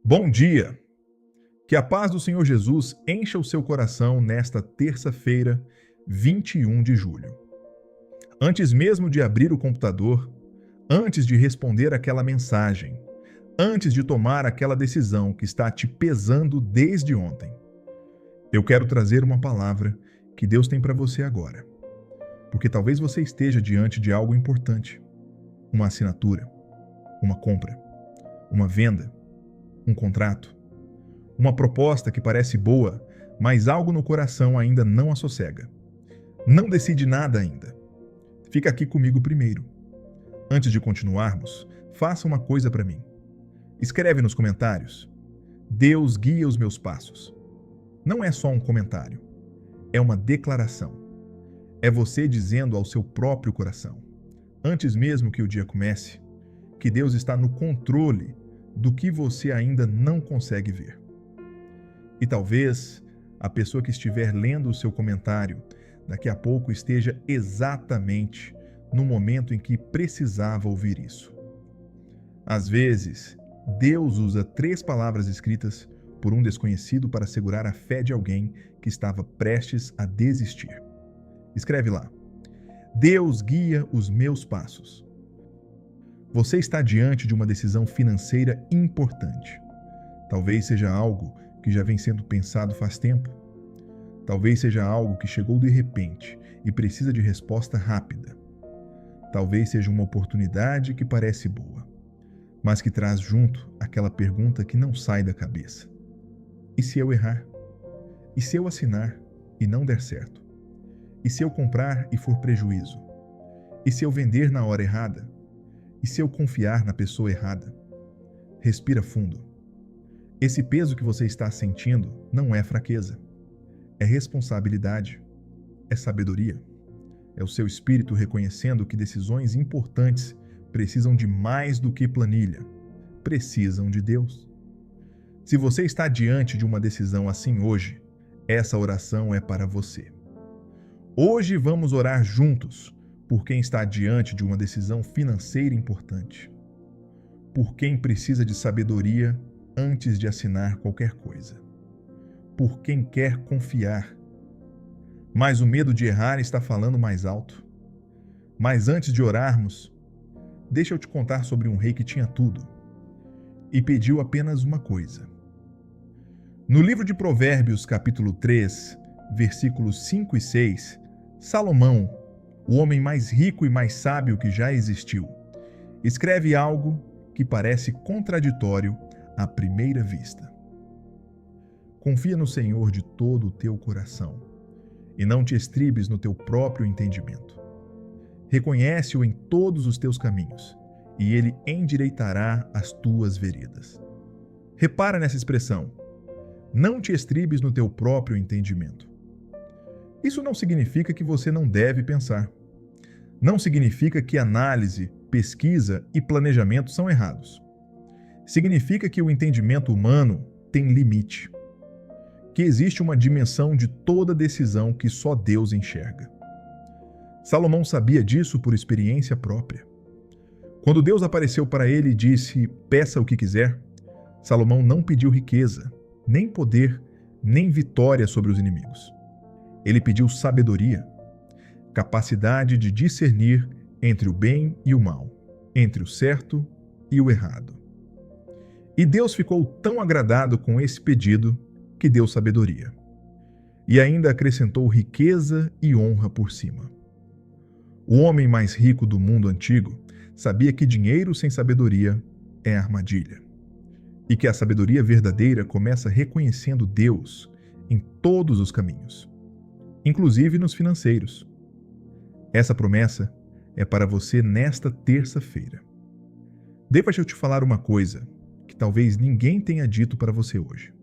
Bom dia! Que a paz do Senhor Jesus encha o seu coração nesta terça-feira, 21 de julho. Antes mesmo de abrir o computador, antes de responder aquela mensagem, antes de tomar aquela decisão que está te pesando desde ontem, eu quero trazer uma palavra que Deus tem para você agora. Porque talvez você esteja diante de algo importante, uma assinatura, uma compra, uma venda, um contrato, uma proposta que parece boa, mas algo no coração ainda não a sossega. Não decide nada ainda. Fica aqui comigo primeiro. Antes de continuarmos, faça uma coisa para mim. Escreve nos comentários: Deus guia os meus passos. Não é só um comentário, é uma declaração. É você dizendo ao seu próprio coração, antes mesmo que o dia comece, que Deus está no controle do que você ainda não consegue ver. E talvez a pessoa que estiver lendo o seu comentário daqui a pouco esteja exatamente no momento em que precisava ouvir isso. Às vezes, Deus usa 3 palavras escritas por um desconhecido para segurar a fé de alguém que estava prestes a desistir. Escreve lá: Deus guia os meus passos. Você está diante de uma decisão financeira importante. Talvez seja algo que já vem sendo pensado faz tempo. Talvez seja algo que chegou de repente e precisa de resposta rápida. Talvez seja uma oportunidade que parece boa, mas que traz junto aquela pergunta que não sai da cabeça: e se eu errar? E se eu assinar e não der certo? E se eu comprar e for prejuízo? E se eu vender na hora errada? E se eu confiar na pessoa errada? Respira fundo. Esse peso que você está sentindo não é fraqueza. É responsabilidade. É sabedoria. É o seu espírito reconhecendo que decisões importantes precisam de mais do que planilha. Precisam de Deus. Se você está diante de uma decisão assim hoje, essa oração é para você. Hoje vamos orar juntos por quem está diante de uma decisão financeira importante. Por quem precisa de sabedoria antes de assinar qualquer coisa. Por quem quer confiar. Mas o medo de errar está falando mais alto. Mas antes de orarmos, deixa eu te contar sobre um rei que tinha tudo e pediu apenas uma coisa. No livro de Provérbios, capítulo 3, versículos 5 e 6, Salomão, o homem mais rico e mais sábio que já existiu, escreve algo que parece contraditório à primeira vista. Confia no Senhor de todo o teu coração e não te estribes no teu próprio entendimento. Reconhece-o em todos os teus caminhos e ele endireitará as tuas veredas. Repara nessa expressão: não te estribes no teu próprio entendimento. Isso não significa que você não deve pensar. Não significa que análise, pesquisa e planejamento são errados. Significa que o entendimento humano tem limite. Que existe uma dimensão de toda decisão que só Deus enxerga. Salomão sabia disso por experiência própria. Quando Deus apareceu para ele e disse: peça o que quiser, Salomão não pediu riqueza, nem poder, nem vitória sobre os inimigos. Ele pediu sabedoria, capacidade de discernir entre o bem e o mal, entre o certo e o errado. E Deus ficou tão agradado com esse pedido que deu sabedoria. E ainda acrescentou riqueza e honra por cima. O homem mais rico do mundo antigo sabia que dinheiro sem sabedoria é armadilha. E que a sabedoria verdadeira começa reconhecendo Deus em todos os caminhos, inclusive nos financeiros. Essa promessa é para você nesta terça-feira. Deixa eu te falar uma coisa que talvez ninguém tenha dito para você hoje.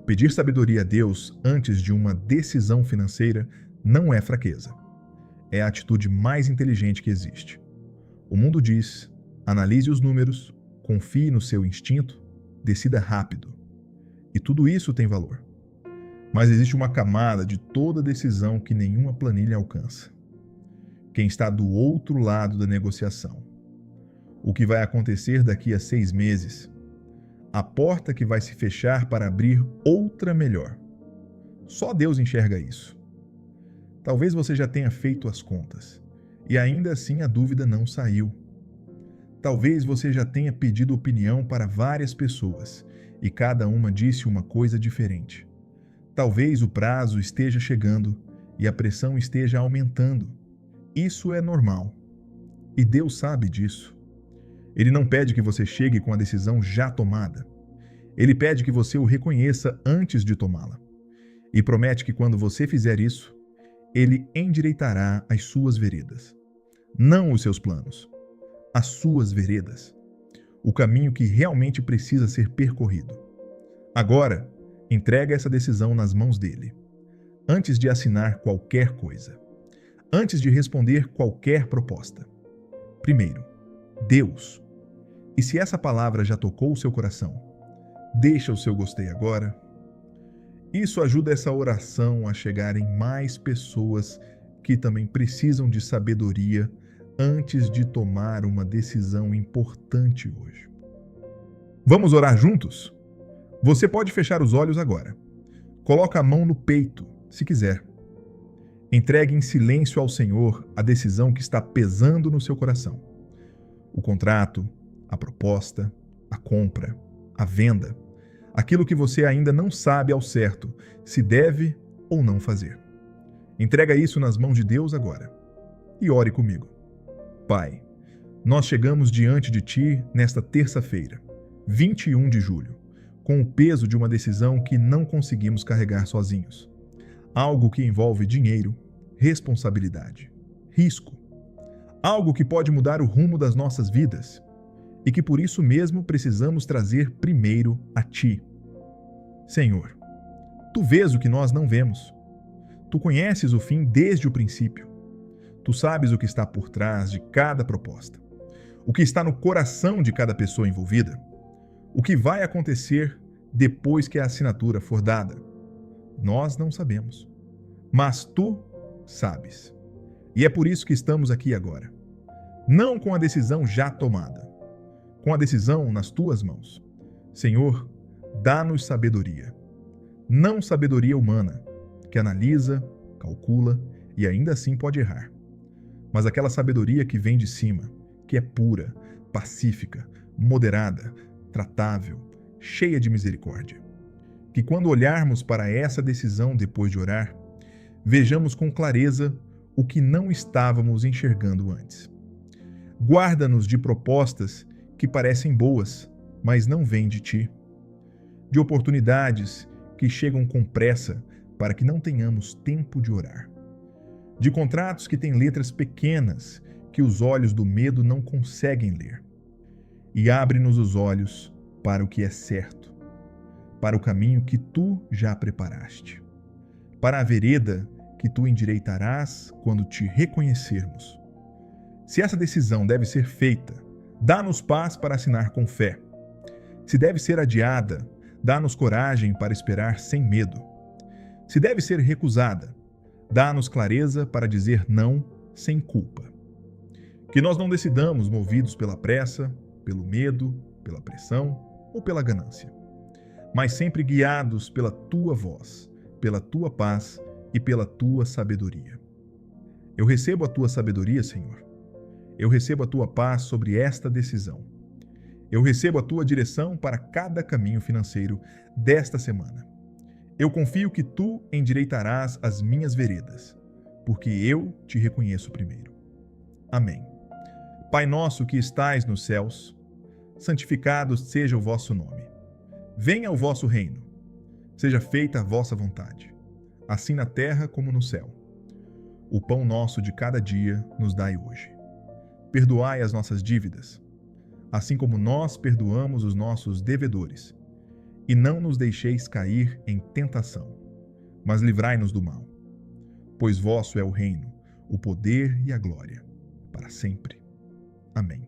Pedir sabedoria a Deus antes de uma decisão financeira não é fraqueza. É a atitude mais inteligente que existe. O mundo diz: analise os números, confie no seu instinto, decida rápido. E tudo isso tem valor. Mas existe uma camada de toda decisão que nenhuma planilha alcança. Quem está do outro lado da negociação. O que vai acontecer daqui a 6 meses. a porta que vai se fechar para abrir outra melhor. Só Deus enxerga isso. Talvez você já tenha feito as contas e ainda assim a dúvida não saiu. Talvez você já tenha pedido opinião para várias pessoas e cada uma disse uma coisa diferente. Talvez o prazo esteja chegando e a pressão esteja aumentando. Isso é normal. E Deus sabe disso. Ele não pede que você chegue com a decisão já tomada. Ele pede que você o reconheça antes de tomá-la. E promete que quando você fizer isso, Ele endireitará as suas veredas. Não os seus planos, as suas veredas. O caminho que realmente precisa ser percorrido. Agora, entrega essa decisão nas mãos dele. Antes de assinar qualquer coisa. Antes de responder qualquer proposta. Primeiro, Deus. E se essa palavra já tocou o seu coração, deixa o seu gostei agora. Isso ajuda essa oração a chegar em mais pessoas que também precisam de sabedoria antes de tomar uma decisão importante hoje. Vamos orar juntos? Você pode fechar os olhos agora. Coloca a mão no peito, se quiser. Entregue em silêncio ao Senhor a decisão que está pesando no seu coração. O contrato, a proposta, a compra, a venda, aquilo que você ainda não sabe ao certo se deve ou não fazer. Entrega isso nas mãos de Deus agora. E ore comigo. Pai, nós chegamos diante de Ti nesta terça-feira, 21 de julho, com o peso de uma decisão que não conseguimos carregar sozinhos. Algo que envolve dinheiro, responsabilidade, risco. Algo que pode mudar o rumo das nossas vidas e que por isso mesmo precisamos trazer primeiro a Ti. Senhor, Tu vês o que nós não vemos. Tu conheces o fim desde o princípio. Tu sabes o que está por trás de cada proposta, o que está no coração de cada pessoa envolvida, o que vai acontecer depois que a assinatura for dada. Nós não sabemos, mas Tu sabes. E é por isso que estamos aqui agora. Não com a decisão já tomada, com a decisão nas Tuas mãos. Senhor, dá-nos sabedoria. Não sabedoria humana, que analisa, calcula e ainda assim pode errar. Mas aquela sabedoria que vem de cima, que é pura, pacífica, moderada, tratável, cheia de misericórdia. Que quando olharmos para essa decisão depois de orar, vejamos com clareza o que não estávamos enxergando antes. Guarda-nos de propostas que parecem boas, mas não vêm de Ti. De oportunidades que chegam com pressa para que não tenhamos tempo de orar. De contratos que têm letras pequenas que os olhos do medo não conseguem ler. E abre-nos os olhos para o que é certo, para o caminho que Tu já preparaste, para a vereda que Tu endireitarás quando Te reconhecermos. Se essa decisão deve ser feita, dá-nos paz para assinar com fé. Se deve ser adiada, dá-nos coragem para esperar sem medo. Se deve ser recusada, dá-nos clareza para dizer não sem culpa. Que nós não decidamos movidos pela pressa, pelo medo, pela pressão ou pela ganância, mas sempre guiados pela Tua voz, pela Tua paz e pela Tua sabedoria. Eu recebo a Tua sabedoria, Senhor. Eu recebo a Tua paz sobre esta decisão. Eu recebo a Tua direção para cada caminho financeiro desta semana. Eu confio que Tu endireitarás as minhas veredas, porque eu Te reconheço primeiro. Amém. Pai nosso que estais nos céus, santificado seja o vosso nome. Venha o vosso reino. Seja feita a vossa vontade, assim na terra como no céu. O pão nosso de cada dia nos dai hoje. Perdoai as nossas dívidas, assim como nós perdoamos os nossos devedores. E não nos deixeis cair em tentação, mas livrai-nos do mal. Pois vosso é o reino, o poder e a glória, para sempre. Amém.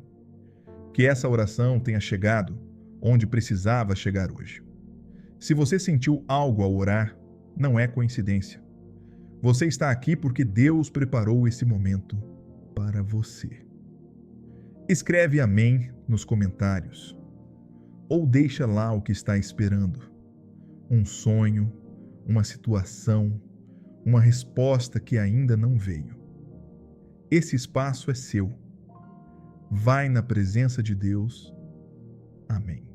Que essa oração tenha chegado onde precisava chegar hoje. Se você sentiu algo ao orar, não é coincidência. Você está aqui porque Deus preparou esse momento para você. Escreve amém nos comentários. ou deixa lá o que está esperando? Um sonho, uma situação, uma resposta que ainda não veio. Esse espaço é seu. Vai na presença de Deus. Amém.